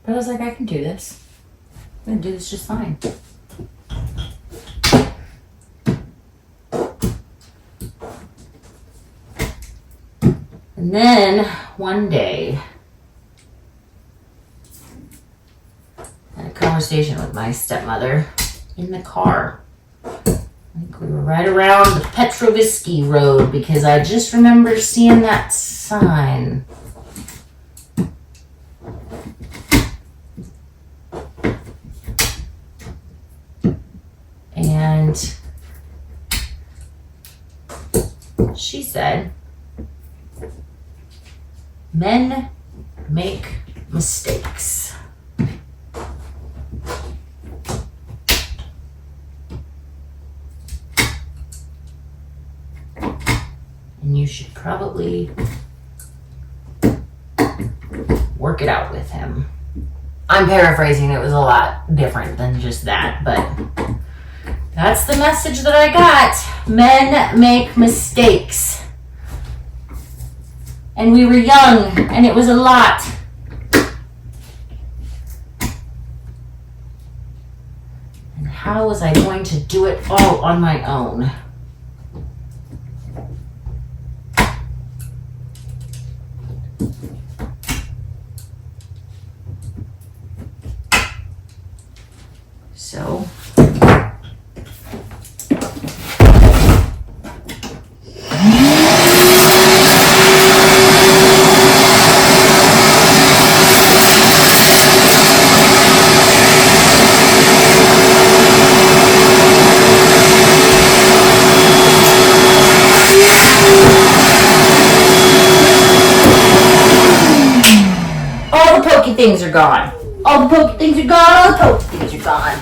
But I was like, I can do this. I'm gonna do this just fine. And then one day, I had a conversation with my stepmother in the car. I think we were right around the Petrovisky Road because I just remember seeing that sign. And she said, men make mistakes. And you should probably work it out with him. I'm paraphrasing, it was a lot different than just that, but that's the message that I got. Men make mistakes. And we were young, and it was a lot. And how was I going to do it all on my own? So all the pokey things are gone. All the pokey things are gone. All the pokey things are gone.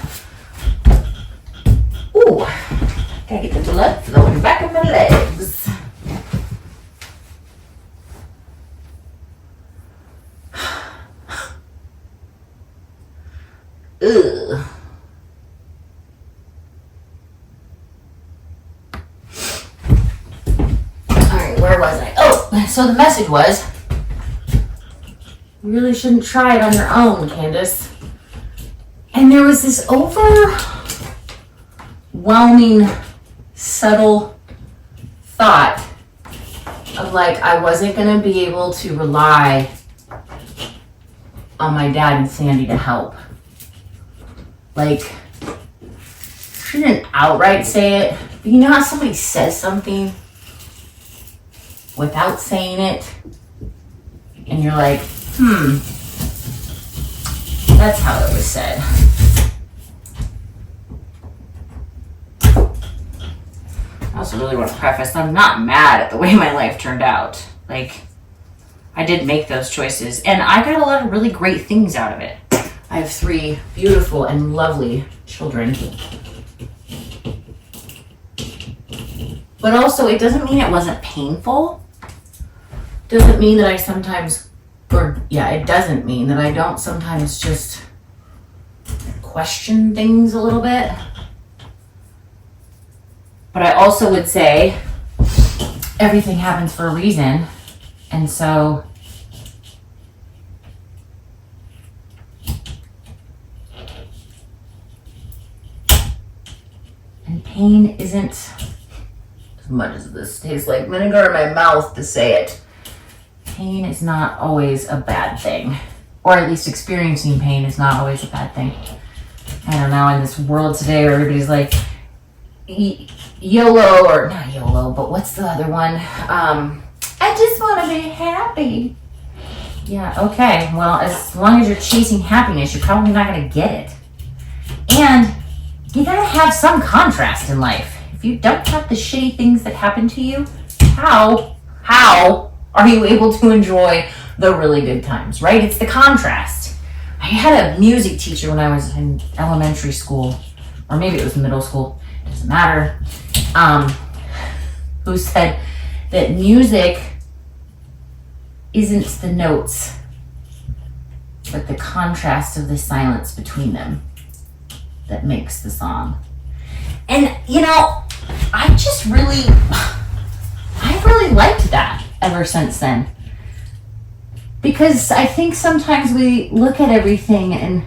Ooh, gotta get the blood flowing back in my legs. Ugh. Alright, where was I? Oh, so the message was, you really shouldn't try it on your own, Candace. And there was this overwhelming, subtle thought of like, I wasn't going to be able to rely on my dad and Sandy to help. Like, she didn't outright say it, but you know how somebody says something without saying it? And you're like, that's how it was said. I also really want to preface, I'm not mad at the way my life turned out. Like, I did make those choices, and I got a lot of really great things out of it. I have 3 beautiful and lovely children. But also, it doesn't mean it wasn't painful. Doesn't mean that I sometimes, it doesn't mean that I don't sometimes just question things a little bit. But I also would say everything happens for a reason. And so and pain isn't, as much as this tastes like vinegar in my mouth to say it, pain is not always a bad thing. Or at least experiencing pain is not always a bad thing. I don't know, in this world today where everybody's like, YOLO, or not YOLO, but what's the other one? I just want to be happy. Yeah, okay. Well, as long as you're chasing happiness, you're probably not going to get it. And you got to have some contrast in life. If you don't have the shitty things that happen to you, how are you able to enjoy the really good times, right? It's the contrast. I had a music teacher when I was in elementary school, or maybe it was middle school, doesn't matter, who said that music isn't the notes, but the contrast of the silence between them that makes the song. And, you know, I've really liked that ever since then. Because I think sometimes we look at everything in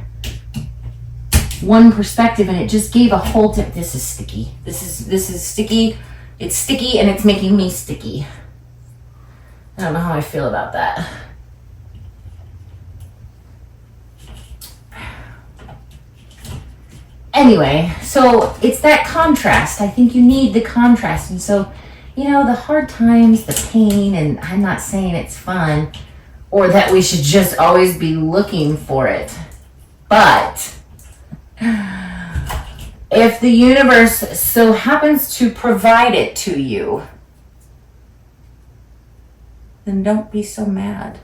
one perspective, and it just gave a whole this is sticky. This is sticky. It's sticky, and it's making me sticky. I don't know how I feel about that. Anyway, so it's that contrast. I think you need the contrast. And so, you know, the hard times, the pain, and I'm not saying it's fun or that we should just always be looking for it. But if the universe so happens to provide it to you, then don't be so mad.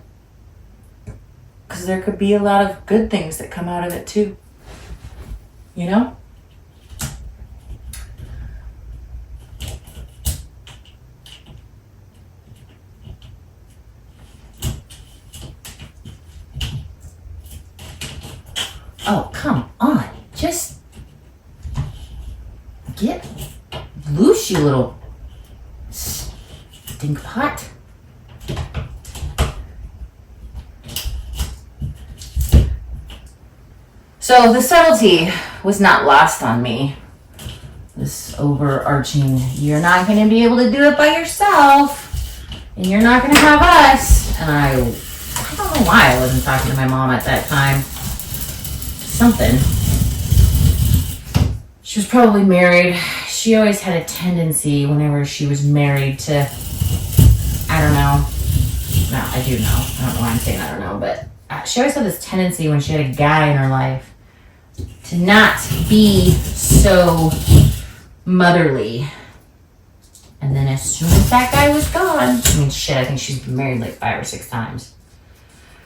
Because there could be a lot of good things that come out of it too. You know? Oh, come on. Just get loose, you little stink pot. So the subtlety was not lost on me. This overarching, you're not going to be able to do it by yourself, and you're not going to have us. And I don't know why I wasn't talking to my mom at that time. Something. She was probably married. She always had a tendency whenever she was married to, I don't know. No, I do know. I don't know why I'm saying I don't know, but she always had this tendency when she had a guy in her life to not be so motherly. And then as soon as that guy was gone, I mean, shit, I think she's been married like 5 or 6 times.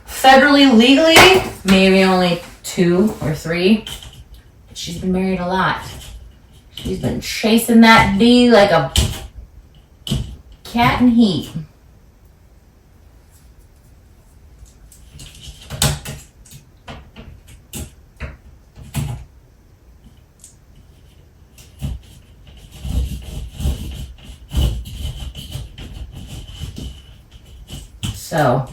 Federally, legally, maybe only 2 or 3. But she's been married a lot. She's been chasing that D like a cat in heat. So,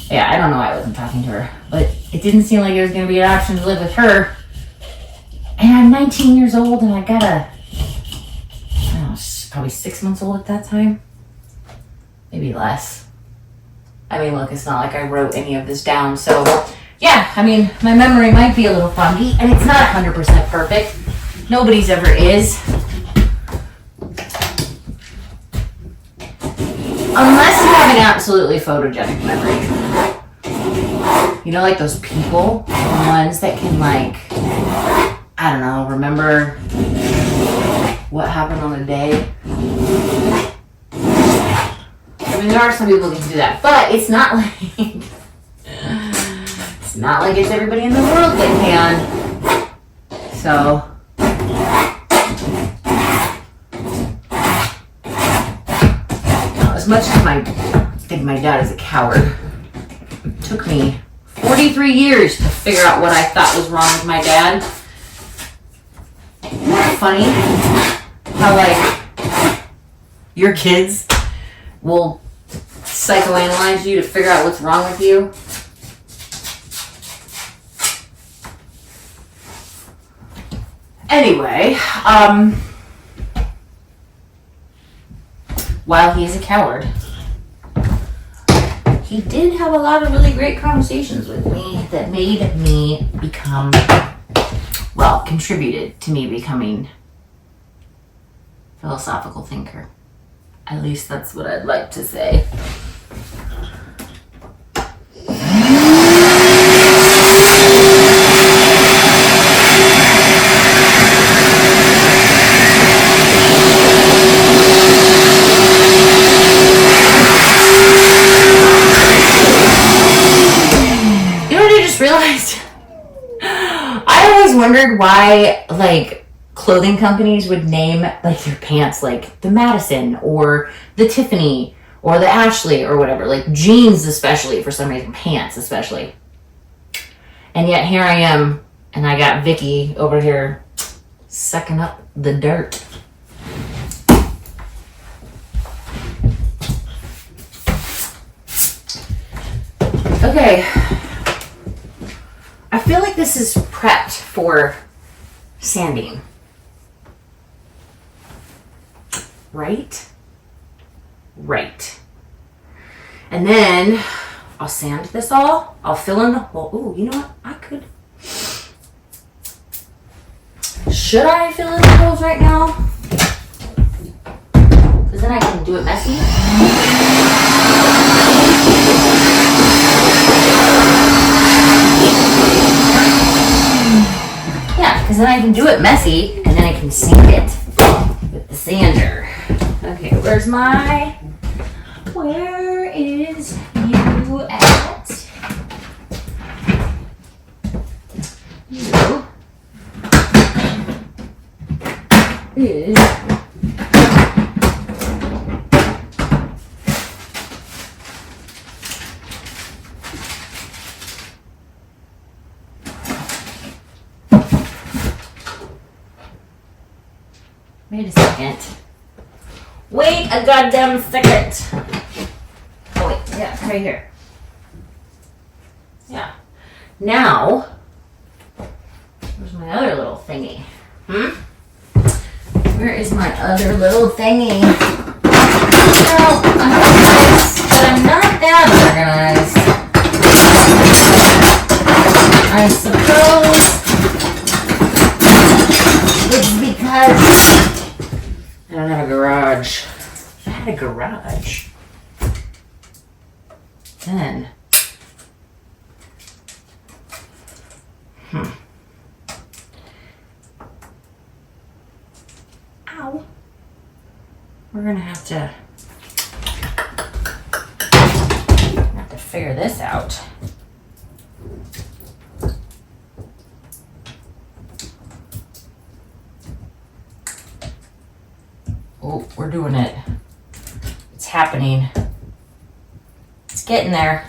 yeah, I don't know why I wasn't talking to her, but it didn't seem like it was going to be an option to live with her. And I'm 19 years old, and I got I don't know, probably 6 months old at that time. Maybe less. I mean, look, it's not like I wrote any of this down, so yeah, I mean, my memory might be a little funky, and it's not 100% perfect. Nobody's ever is. Unless you have an absolutely photogenic memory. You know, like those people, the ones that can, like, I don't know, remember what happened on a day. I mean, there are some people who can do that, but it's not like it's everybody in the world that can. So. As much as I think my dad is a coward, it took me 43 years to figure out what I thought was wrong with my dad. Isn't that funny? How, like, your kids will psychoanalyze you to figure out what's wrong with you. Anyway, while he's a coward, he did have a lot of really great conversations with me that made me become, well, contributed to me becoming a philosophical thinker. At least that's what I'd like to say. Realized I always wondered why, like, clothing companies would name, like, their pants like the Madison or the Tiffany or the Ashley or whatever, like jeans especially, for some reason, pants especially. And yet here I am, and I got Vicky over here sucking up the dirt. Okay. I feel like this is prepped for sanding. Right? Right. And then I'll sand this all. I'll fill in the hole. Ooh, you know what? I could. Should I fill in the holes right now? Because then I can do it messy. Yeah, because then I can do it messy and then I can sand it with the sander. Okay, where is you at? You is wait a second. Wait a goddamn second. Oh wait, yeah, right here. Yeah. Now, where's my other little thingy? Where is my other little thingy? Well, I'm organized, but I'm not that organized. I suppose it's because I don't have a garage. If I had a garage, then ow. We're gonna have to figure this out. Oh, we're doing it. It's happening. It's getting there.